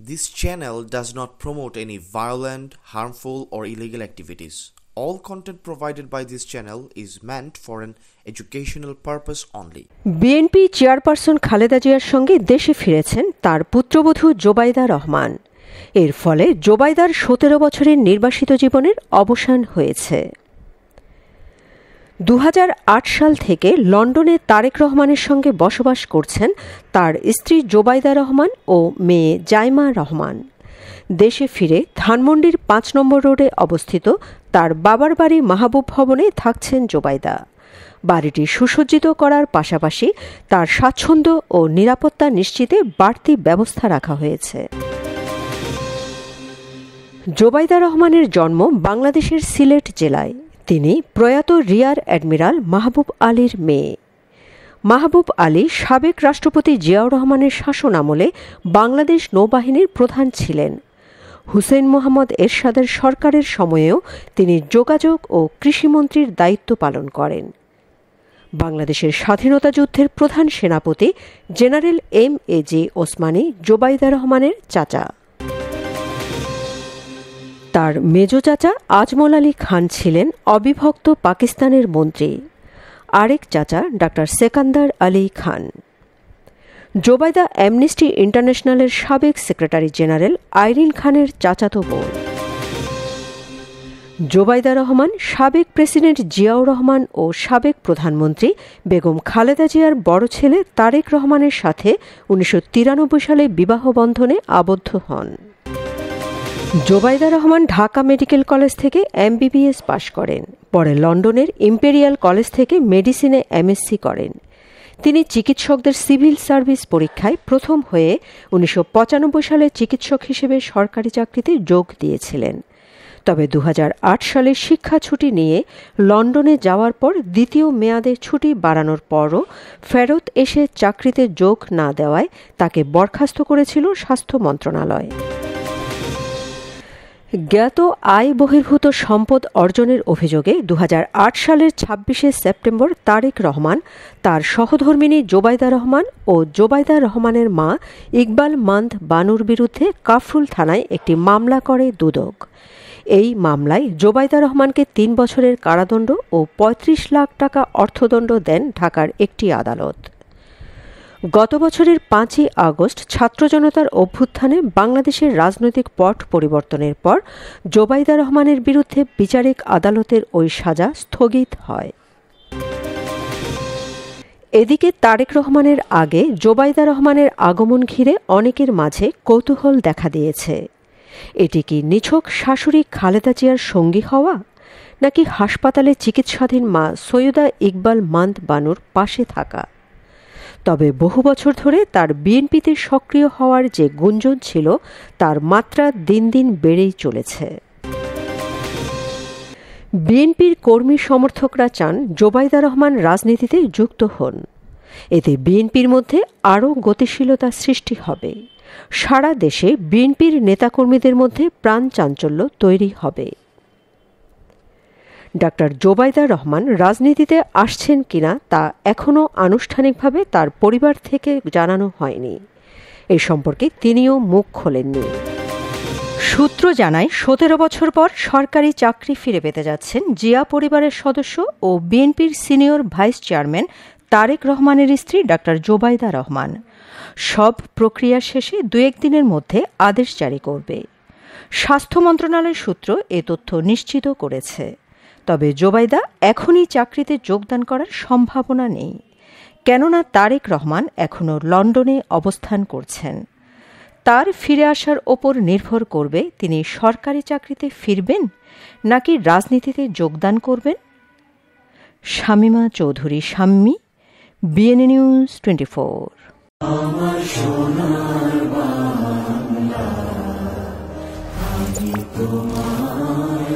This channel does not promote any violent, harmful, or illegal activities. All content provided by this channel is meant for an educational purpose only. BNP chairperson Khaleda জিয়ার সঙ্গে দেশে ফিরেছেন তার পুত্রবধূ জোবাইদা রহমান। এর ফলে জোবাইদার ১৭ বছরের নির্বাসিত জীবনের অবসান হয়েছে। ২০০৮ সাল থেকে লন্ডনে তারেক রহমানের সঙ্গে বসবাস করছেন তার স্ত্রী জোবাইদা রহমান ও মেয়ে জাইমা রহমান। দেশে ফিরে ধানমন্ডির ৫ নম্বর রোডে অবস্থিত তার বাবার বাড়ি মাহবুব ভবনে থাকছেন জোবাইদা। বাড়িটি সুসজ্জিত করার পাশাপাশি তার স্বাচ্ছন্দ্য ও নিরাপত্তা নিশ্চিতে বাড়তি ব্যবস্থা রাখা হয়েছে। জোবাইদা রহমানের জন্ম বাংলাদেশের সিলেট জেলায়। তিনি প্রয়াত রিয়ার অ্যাডমিরাল মাহবুব আলীর মেয়ে। মাহবুব আলী সাবেক রাষ্ট্রপতি জিয়াউর রহমানের শাসন আমলে বাংলাদেশ নৌবাহিনীর প্রধান ছিলেন। হুসেইন মোহাম্মদ এরশাদের সরকারের সময়েও তিনি যোগাযোগ ও কৃষিমন্ত্রীর দায়িত্ব পালন করেন। বাংলাদেশের স্বাধীনতা যুদ্ধের প্রধান সেনাপতি জেনারেল এম.এ.জি. ওসমানী জোবাইদা রহমানের চাচা। তার মেজ চাচা আজমল আলী খান ছিলেন অবিভক্ত পাকিস্তানের মন্ত্রী। আরেক চাচা ডাক্তার সেকান্দার আলী খান। জোবাইদা অ্যামনেস্টি ইন্টারন্যাশনালের সাবেক সেক্রেটারি জেনারেল আইরিন খানের চাচাতো বোন। জোবাইদা রহমান সাবেক প্রেসিডেন্ট জিয়াউর রহমান ও সাবেক প্রধানমন্ত্রী বেগম খালেদা জিয়ার বড় ছেলে তারেক রহমানের সাথে ১৯৯৩ সালে বিবাহ বন্ধনে আবদ্ধ হন। জোবাইদা রহমান ঢাকা মেডিকেল কলেজ থেকে এমবিবিএস পাশ করেন। পরে লন্ডনের ইম্পেরিয়াল কলেজ থেকে মেডিসিনে এমএসসি করেন। তিনি চিকিৎসকদের সিভিল সার্ভিস পরীক্ষায় প্রথম হয়ে ১৯৯৫ সালে চিকিৎসক হিসেবে সরকারি চাকরিতে যোগ দিয়েছিলেন। তবে ২০০৮ সালে শিক্ষা ছুটি নিয়ে লন্ডনে যাওয়ার পর দ্বিতীয় মেয়াদে ছুটি বাড়ানোর পরও ফেরত এসে চাকরিতে যোগ না দেওয়ায় তাকে বরখাস্ত করেছিল স্বাস্থ্য মন্ত্রণালয়। জ্ঞাত আয় বহির্ভূত সম্পদ অর্জনের অভিযোগে ২০০৮ সালের ২৬শে সেপ্টেম্বর তারেক রহমান তার সহধর্মিণী জোবাইদা রহমান ও জোবাইদা রহমানের মা ইকবাল মান্দ বানুর বিরুদ্ধে কাফরুল থানায় একটি মামলা করে দুদক। এই মামলায় জোবাইদা রহমানকে ৩ বছরের কারাদণ্ড ও ৩৫ লাখ টাকা অর্থদণ্ড দেন ঢাকার একটি আদালত। গত বছরের ৫ই আগস্ট ছাত্র জনতার অভ্যুত্থানে বাংলাদেশের রাজনৈতিক পট পরিবর্তনের পর জোবাইদা রহমানের বিরুদ্ধে বিচারিক আদালতের ওই সাজা স্থগিত হয়। এদিকে তারেক রহমানের আগে জোবাইদা রহমানের আগমন ঘিরে অনেকের মাঝে কৌতূহল দেখা দিয়েছে। এটি কি নিছক শাশুড়ি খালেদা জিয়ার সঙ্গী হওয়া, নাকি হাসপাতালে চিকিৎসাধীন মা সৈয়দা ইকবাল মান্দ বানুর পাশে থাকা? তবে বহু বছর ধরে তার বিএনপিতে সক্রিয় হওয়ার যে গুঞ্জন ছিল তার মাত্রা দিন দিন বেড়েই চলেছে। বিএনপির কর্মী সমর্থকরা চান জোবাইদা রহমান রাজনীতিতে যুক্ত হন। এতে বিএনপির মধ্যে আরও গতিশীলতা সৃষ্টি হবে। সারা দেশে বিএনপির নেতাকর্মীদের মধ্যে প্রাণ চাঞ্চল্য তৈরি হবে। ডাক্তার জোবাইদা রহমান রাজনীতিতে আসছেন কিনা তা এখনও আনুষ্ঠানিকভাবে তার পরিবার থেকে জানানো হয়নি। এ সম্পর্কে তিনিও মুখ খোলেননি। সূত্র জানায় ১৭ বছর পর সরকারি চাকরি ফিরে পেতে যাচ্ছেন জিয়া পরিবারের সদস্য ও বিএনপির সিনিয়র ভাইস চেয়ারম্যান তারেক রহমানের স্ত্রী ডাক্তার জোবাইদা রহমান। সব প্রক্রিয়া শেষে ২-১ দিনের মধ্যে আদেশ জারি করবে। স্বাস্থ্য মন্ত্রণালয় সূত্র এ তথ্য নিশ্চিত করেছে। তবে জোবাইদা এখনই চাকরিতে যোগদান করার সম্ভাবনা নেই, কেননা তারেক রহমান এখনও লন্ডনে অবস্থান করছেন। তার ফিরে আসার ওপর নির্ভর করবে তিনি সরকারি চাকরিতে ফিরবেন নাকি রাজনীতিতে যোগদান করবেন। Shamima Chowdhury Shammi, BNA news 24। আমার সোনার বাংলা, আমি তোমার